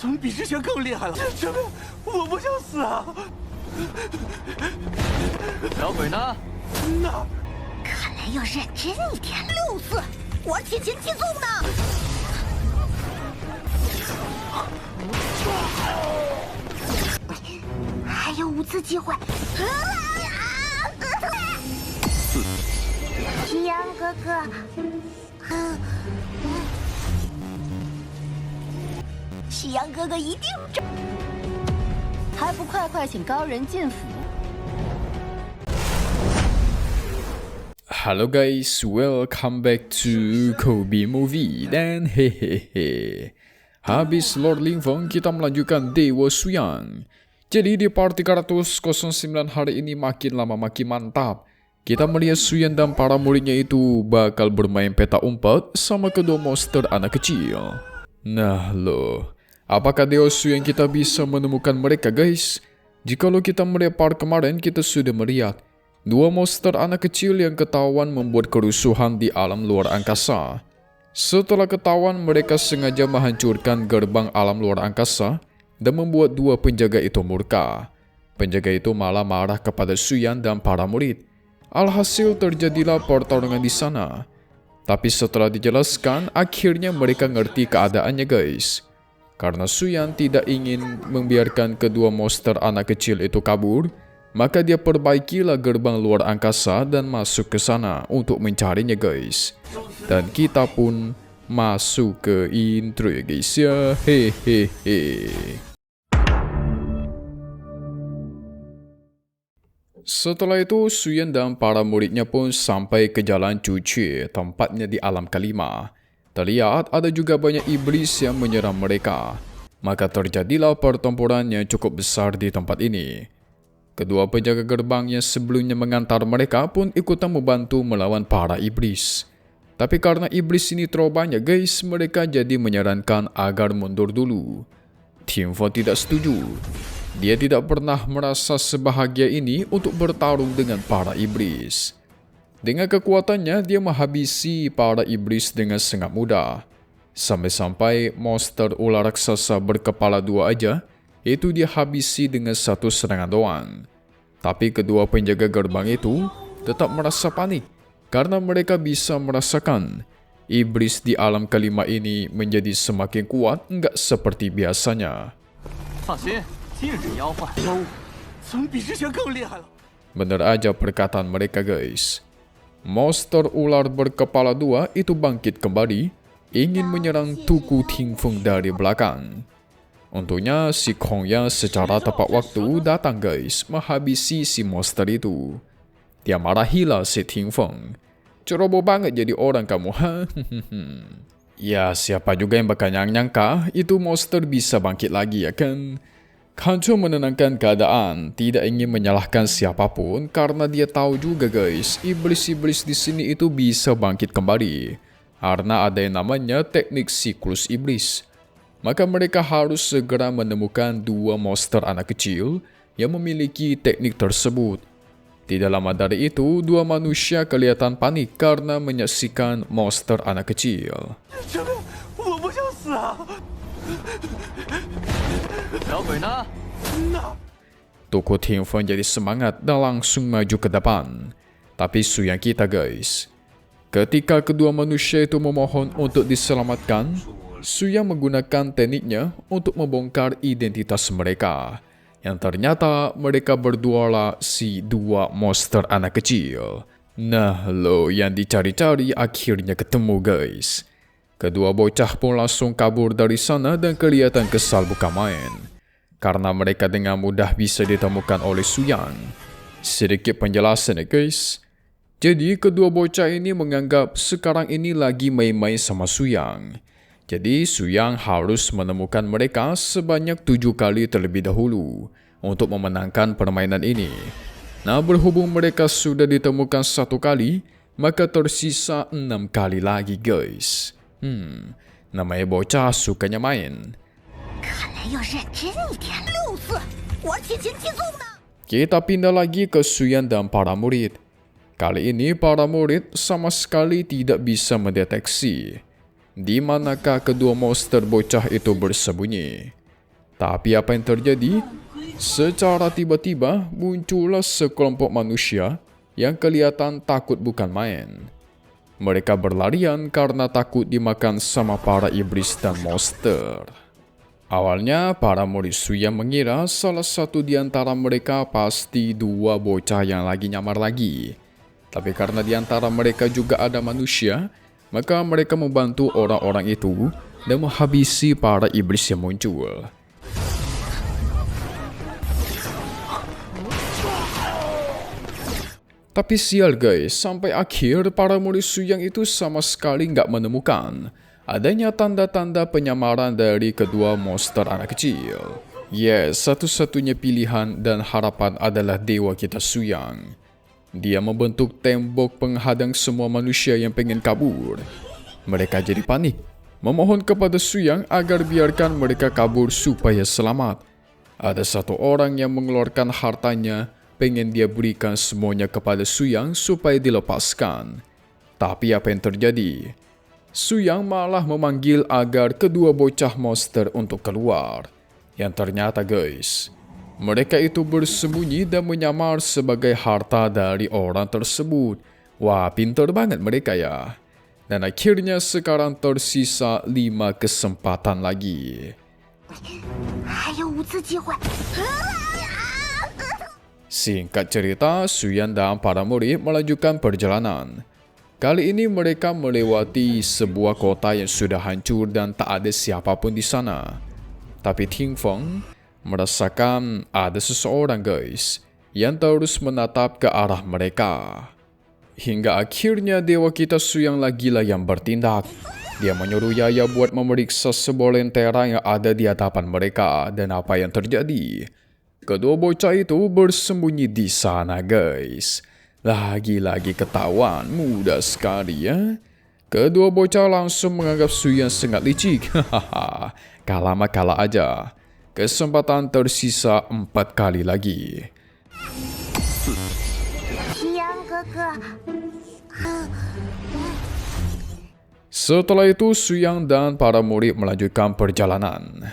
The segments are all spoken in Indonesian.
怎么比之前更厉害了？这个我不想死啊！小鬼呢？那看来要认真一点。64，玩气擒气纵呢。还有5次机会。夕阳哥哥，夕阳哥哥一定还不快快请高人进府！ Halo guys, welcome back to Kobe Movie. Dan hehehe, habis Lord Lingfeng kita melanjutkan Dewa Suyang. Jadi di part 309 hari ini makin lama makin mantap. Kita melihat Suyang dan para muridnya itu bakal bermain peta umpet sama kedua monster anak kecil. Nah loh, apakah Dewa Suyang kita bisa menemukan mereka guys? Jikalau kita melihat part kemarin kita sudah melihat dua monster anak kecil yang ketahuan membuat kerusuhan di alam luar angkasa. Setelah ketahuan, mereka sengaja menghancurkan gerbang alam luar angkasa dan membuat dua penjaga itu murka. Penjaga itu malah marah kepada Suyang dan para murid. Alhasil terjadilah pertarungan di sana. Tapi setelah dijelaskan, akhirnya mereka ngerti keadaannya guys. Karena Suyang tidak ingin membiarkan kedua monster anak kecil itu kabur, maka dia perbaikilah gerbang luar angkasa dan masuk ke sana untuk mencarinya guys. Dan kita pun masuk ke intro ya guys ya. Hehehe. Setelah itu Suyang dan para muridnya pun sampai ke jalan Cuci, tempatnya di alam kelima. Terlihat ada juga banyak iblis yang menyerang mereka. Maka terjadilah pertempuran yang cukup besar di tempat ini. Kedua penjaga gerbang yang sebelumnya mengantar mereka pun ikutan membantu melawan para iblis. Tapi karena iblis ini terlalu banyak guys, mereka jadi menyarankan agar mundur dulu. Tianfu tidak setuju. Dia tidak pernah merasa sebahagia ini untuk bertarung dengan para iblis. Dengan kekuatannya, dia menghabisi para iblis dengan sangat mudah. Sampai-sampai monster ular raksasa berkepala dua aja itu dia habisi dengan satu serangan doang. Tapi kedua penjaga gerbang itu tetap merasa panik karena mereka bisa merasakan iblis di alam kelima ini menjadi semakin kuat, enggak seperti biasanya. 放心，今日妖怪 怎么比之前更厉害了？ Benar aja perkataan mereka guys. Monster ular berkepala dua itu bangkit kembali, ingin menyerang Tuku Tingfeng dari belakang. Untungnya si Kongya secara tepat waktu datang guys, menghabisi si monster itu. Dia marahilah si Tingfeng. Ceroboh banget jadi orang kamu, ha? Ya siapa juga yang bakal nyangka itu monster bisa bangkit lagi ya kan? Kanco menenangkan keadaan, tidak ingin menyalahkan siapapun karena dia tahu juga guys, iblis-iblis di sini itu bisa bangkit kembali. Karena ada yang namanya teknik siklus iblis. Maka mereka harus segera menemukan dua monster anak kecil yang memiliki teknik tersebut. Tidak lama dari itu, dua manusia kelihatan panik karena menyaksikan monster anak kecil. 这个我不想死啊！ 小鬼呢？ 那 Tuku Tingfeng jadi semangat dan langsung maju ke depan. Tapi Suyang kita guys, ketika kedua manusia itu memohon untuk diselamatkan, Suyang menggunakan tekniknya untuk membongkar identitas mereka. Yang ternyata mereka berdualah si dua monster anak kecil. Nah lo yang dicari-cari akhirnya ketemu guys. Kedua bocah pun langsung kabur dari sana dan kelihatan kesal bukan main. Karena mereka dengan mudah bisa ditemukan oleh Suyang. Sedikit penjelasan ya guys. Jadi kedua bocah ini menganggap sekarang ini lagi main-main sama Suyang. Jadi Suyang harus menemukan mereka sebanyak 7 kali terlebih dahulu untuk memenangkan permainan ini. Nah berhubung mereka sudah ditemukan 1 kali, maka tersisa 6 kali lagi guys. Namanya bocah sukanya main. 看来要认真一点。64，玩气擒气纵呢。 Kita pindah lagi ke Suyang dan para murid. Kali ini para murid sama sekali tidak bisa mendeteksi di manakah kedua monster bocah itu bersembunyi. Tapi apa yang terjadi? Secara tiba-tiba muncullah sekelompok manusia yang kelihatan takut bukan main. Mereka berlarian karena takut dimakan sama para iblis dan monster. Awalnya, para murid Suyang mengira salah satu di antara mereka pasti dua bocah yang lagi nyamar lagi. Tapi karena di antara mereka juga ada manusia, maka mereka membantu orang-orang itu dan menghabisi para iblis yang muncul. Tapi sial guys, sampai akhir para murid Suyang itu sama sekali nggak menemukan adanya tanda-tanda penyamaran dari kedua monster anak kecil. Yes, satu-satunya pilihan dan harapan adalah dewa kita Suyang. Dia membentuk tembok penghadang semua manusia yang pengen kabur. Mereka jadi panik, memohon kepada Suyang agar biarkan mereka kabur supaya selamat. Ada satu orang yang mengeluarkan hartanya, pengen dia berikan semuanya kepada Suyang supaya dilepaskan. Tapi apa yang terjadi? Suyang malah memanggil agar kedua bocah monster untuk keluar. Yang ternyata guys, mereka itu bersembunyi dan menyamar sebagai harta dari orang tersebut. Wah, pintar banget mereka ya. Dan akhirnya sekarang tersisa 5 kesempatan lagi. 还有5次机会。 Singkat cerita, Suyang dan para murid melanjutkan perjalanan. Kali ini mereka melewati sebuah kota yang sudah hancur dan tak ada siapapun di sana. Tapi Ting Feng merasakan ada seseorang guys yang terus menatap ke arah mereka. Hingga akhirnya dewa kita Suyang lagi-lah yang bertindak. Dia menyuruh Yaya buat memeriksa sebuah lentera yang ada di hadapan mereka. Dan apa yang terjadi? Kedua bocah itu bersembunyi di sana guys. Lagi-lagi ketahuan, mudah sekali ya. Kedua bocah langsung menganggap Suyang sangat licik. Hahaha, kalah mah kalah aja. Kesempatan tersisa 4 kali lagi. 夕阳哥哥， Setelah itu Suyang dan para murid melanjutkan perjalanan.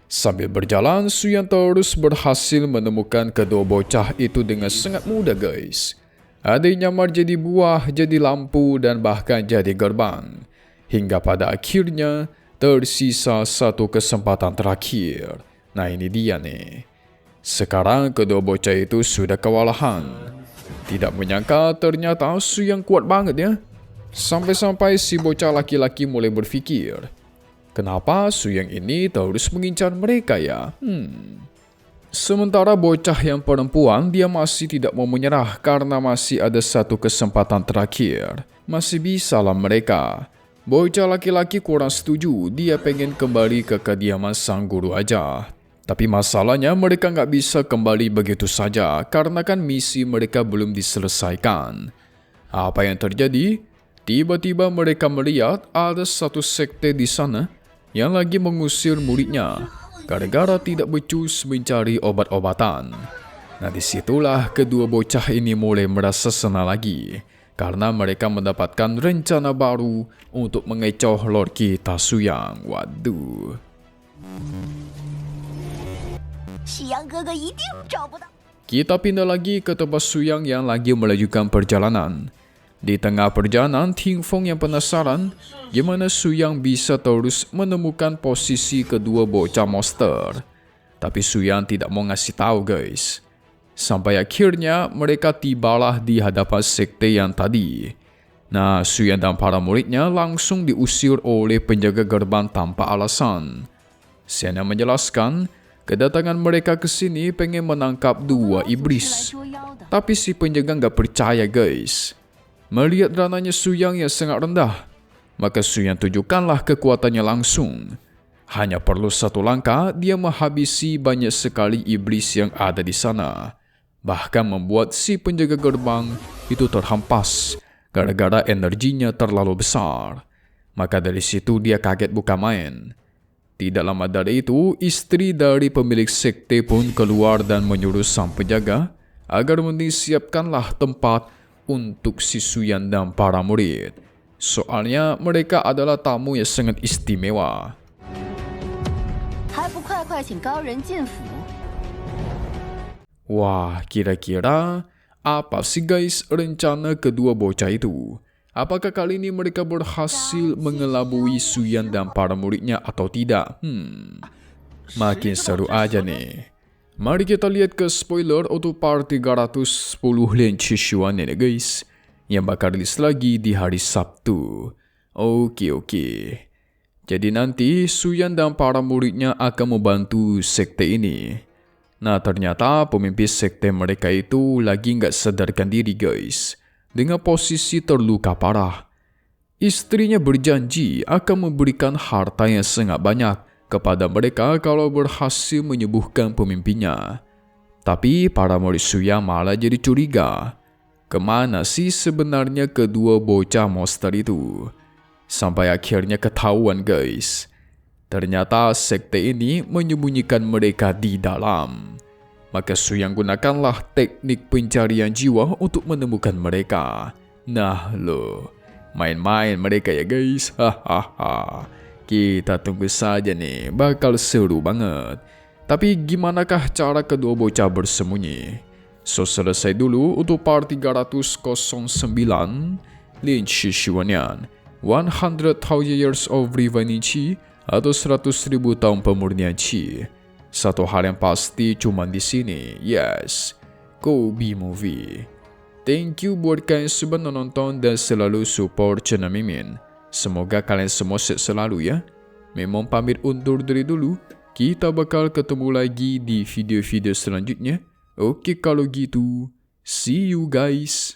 Sambil berjalan, Suyang terus berhasil menemukan kedua bocah itu dengan sangat mudah guys. Ada yang nyamar jadi buah, jadi lampu dan bahkan jadi gerbang. Hingga pada akhirnya tersisa 1 kesempatan terakhir. Nah ini dia nih. Sekarang kedua bocah itu sudah kewalahan. Tidak menyangka ternyata Suyang kuat banget ya. Sampai-sampai si bocah laki-laki mulai berpikir, kenapa Suyang ini terus mengincar mereka ya? Sementara bocah yang perempuan dia masih tidak mau menyerah karena masih ada 1 kesempatan terakhir. Masih bisa lah mereka. Bocah laki-laki kurang setuju, dia pengen kembali ke kediaman sang guru aja. Tapi masalahnya mereka nggak bisa kembali begitu saja karena kan misi mereka belum diselesaikan. Apa yang terjadi? Tiba-tiba mereka melihat ada satu sekte di sana yang lagi mengusir muridnya gara-gara tidak becus mencari obat-obatan. Nah disitulah kedua bocah ini mulai merasa senang lagi karena mereka mendapatkan rencana baru untuk mengecoh Lord kita Suyang. Waduh. 夕阳哥哥一定找不到。 Kita pindah lagi ke tempat Suyang yang lagi melanjutkan perjalanan. Di tengah perjalanan, Ting Feng yang penasaran gimana Suyang bisa terus menemukan posisi kedua bocah monster. Tapi Suyang tidak mau ngasih tahu guys. Sampai akhirnya mereka tibalah di hadapan sekte yang tadi. Nah, Suyang dan para muridnya langsung diusir oleh penjaga gerbang tanpa alasan. Siana menjelaskan, kedatangan mereka ke sini pengen menangkap 2 iblis. Tapi si penjaga nggak percaya guys. Melihat rananya Suyang yang sangat rendah, maka Suyang tunjukkanlah kekuatannya langsung. Hanya perlu 1 langkah, dia menghabisi banyak sekali iblis yang ada di sana. Bahkan membuat si penjaga gerbang itu terhempas gara-gara energinya terlalu besar. Maka dari situ dia kaget bukan main. Tidak lama dari itu, istri dari pemilik sekte pun keluar dan menyuruh sang penjaga agar disiapkanlah tempat untuk si Suyang dan para murid. Soalnya mereka adalah tamu yang sangat istimewa. 还还不快快请高人进府？ Wah, kira-kira apa sih guys rencana kedua bocah itu? Apakah kali ini mereka berhasil mengelabui Suyan dan para muridnya atau tidak? Makin seru aja nih. Mari kita lihat ke spoiler untuk part 310 Lian Qishuan ini guys, yang bakal rilis lagi di hari Sabtu. Oke. Jadi nanti Suyan dan para muridnya akan membantu sekte ini. Nah ternyata pemimpin sekte mereka itu lagi nggak sadarkan diri guys, dengan posisi terluka parah. Istrinya berjanji akan memberikan harta yang sangat banyak kepada mereka kalau berhasil menyembuhkan pemimpinnya. Tapi para murid Suyan malah jadi curiga. Kemana sih sebenarnya kedua bocah monster itu? Sampai akhirnya ketahuan guys. Ternyata sekte ini menyembunyikan mereka di dalam. Maka Suyan gunakanlah teknik pencarian jiwa untuk menemukan mereka. Nah loh, main-main mereka ya guys. Hahaha. Kita tunggu saja nih, bakal seru banget. Tapi gimanakah cara kedua bocah bersembunyi? So selesai dulu untuk part 309 Lian Qishuan, 100,000 years of refining qi atau 100.000 tahun pemurnian qi. Satu hal yang pasti cuma di sini, yes, Kobe Movie. Thank you buat kalian sudah nonton dan selalu support channel Mimin. Semoga kalian semua sehat selalu ya. Memang pamit undur diri dulu. Kita bakal ketemu lagi di video-video selanjutnya. Oke kalau gitu, see you guys.